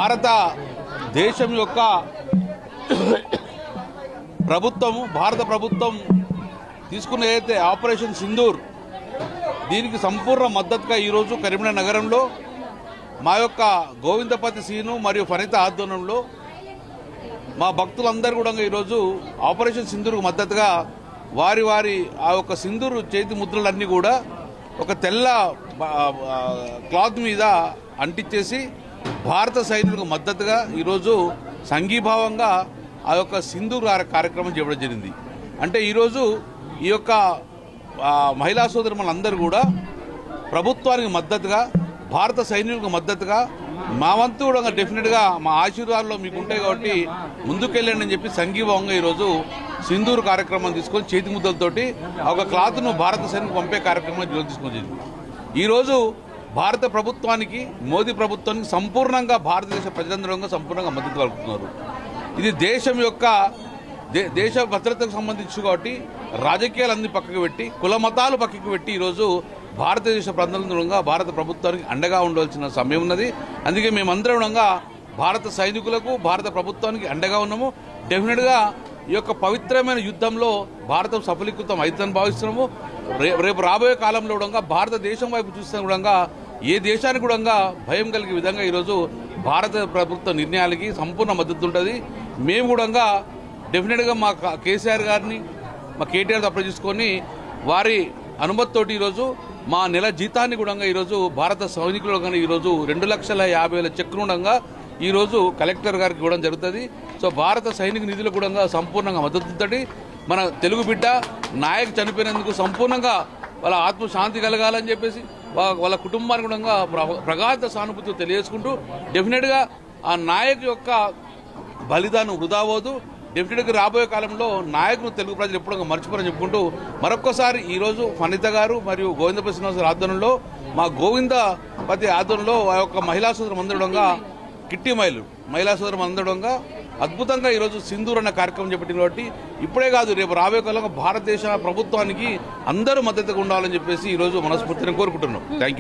భారత దేశం యొక్క భారత ప్రభుత్వం తీసుకున్న ఏదైతే ఆపరేషన్ సింధూర్ దీనికి సంపూర్ణ మద్దతుగా ఈరోజు కరీంనగర్ నగరంలో మా యొక్క గోవిందపతి సీను మరియు ఫణిత ఆధ్వర్యంలో మా భక్తులందరూ కూడా ఈరోజు ఆపరేషన్ సింధూర్కు మద్దతుగా వారి ఆ యొక్క సింధూర్ చేతి ముద్రలన్నీ కూడా ఒక తెల్ల క్లాత్ మీద అంటించేసి భారత సైనికులకు మద్దతుగా ఈరోజు సంఘీభావంగా ఆ యొక్క సింధూర్ కార్యక్రమం చేయడం జరిగింది. అంటే ఈరోజు ఈ యొక్క మహిళా సోదరులందరూ కూడా ప్రభుత్వానికి మద్దతుగా భారత సైనికులకు మద్దతుగా మా వంతు కూడా డెఫినెట్గా మా ఆశీర్వాదాలు మీకు ఉంటాయి కాబట్టి ముందుకెళ్ళండి అని చెప్పి సంఘీభావంగా ఈరోజు సింధూర్ కార్యక్రమం తీసుకొని చేతి ముద్దలతోటి ఒక క్లాత్ను భారత సైనికులకు పంపే కార్యక్రమం తీసుకొని ఈరోజు భారత ప్రభుత్వానికి మోదీ ప్రభుత్వానికి సంపూర్ణంగా భారతదేశ ప్రజలందరూ సంపూర్ణంగా మద్దతు పలుకుతున్నారు. ఇది దేశం యొక్క దేశ భద్రతకు సంబంధించి కాబట్టి రాజకీయాలన్నీ పక్కకు పెట్టి కుల మతాలు పక్కకు పెట్టి ఈరోజు భారతదేశ ప్రజలందరూ భారత ప్రభుత్వానికి అండగా ఉండవలసిన సమయం ఉన్నది. అందుకే మేమందరం భారత సైనికులకు భారత ప్రభుత్వానికి అండగా ఉన్నాము. డెఫినెట్గా ఈ యొక్క పవిత్రమైన యుద్ధంలో భారతం సఫలీకృతం అవుతుందని భావిస్తున్నాము. రేపు రాబోయే కాలంలో కూడా భారతదేశం వైపు చూస్తున్న కూడా ఏ దేశానికి కూడా భయం కలిగే విధంగా ఈరోజు భారత ప్రభుత్వ నిర్ణయాలకి సంపూర్ణ మద్దతు ఉంటుంది. మేము కూడా డెఫినెట్గా మా కేసీఆర్ గారిని మా కేటీఆర్ అప్లై చేసుకొని వారి అనుమతితోటి ఈరోజు మా నెల జీతాన్ని కూడా ఈరోజు భారత సైనికులు కానీ ఈరోజు 2,50,000 చెక్కును కూడా ఈరోజు కలెక్టర్ గారికి ఇవ్వడం జరుగుతుంది. సో భారత సైనిక నిధులు కూడా సంపూర్ణంగా మద్దతు. మన తెలుగు బిడ్డ నాయక్ చనిపోయినందుకు సంపూర్ణంగా వాళ్ళ ఆత్మశాంతి కలగాలని చెప్పేసి వాళ్ళ కుటుంబానికి కూడా ప్రగాఢ సానుభూతి తెలియజేసుకుంటూ డెఫినెట్గా ఆ నాయక్ యొక్క బలిదానం వృధా అవ్వదు. డెఫినెట్గా రాబోయే కాలంలో నాయకులు తెలుగు ప్రజలు ఎప్పుడూ మర్చిపోరని చెప్పుకుంటూ మరొక్కసారి ఈరోజు ఫణిత గారు మరియు గోవిందపతి శ్రీనివాస ఆధ్వర్యంలో మా గోవిందపతి ఆధ్వర్యంలో ఆ యొక్క మహిళా సోదరులు అందడంగా కిట్టి మహిళా సోదరులు అందడంగా అద్భుతంగా ఈరోజు సింధూర్ అన్న కార్యక్రమం చేపట్టింది. కాబట్టి ఇప్పుడే కాదు రేపు రాబోయే కాలంలో భారతదేశ ప్రభుత్వానికి అందరూ మద్దతుగా ఉండాలని చెప్పేసి ఈరోజు మనస్ఫూర్తిని కోరుకుంటున్నాం. Thank you.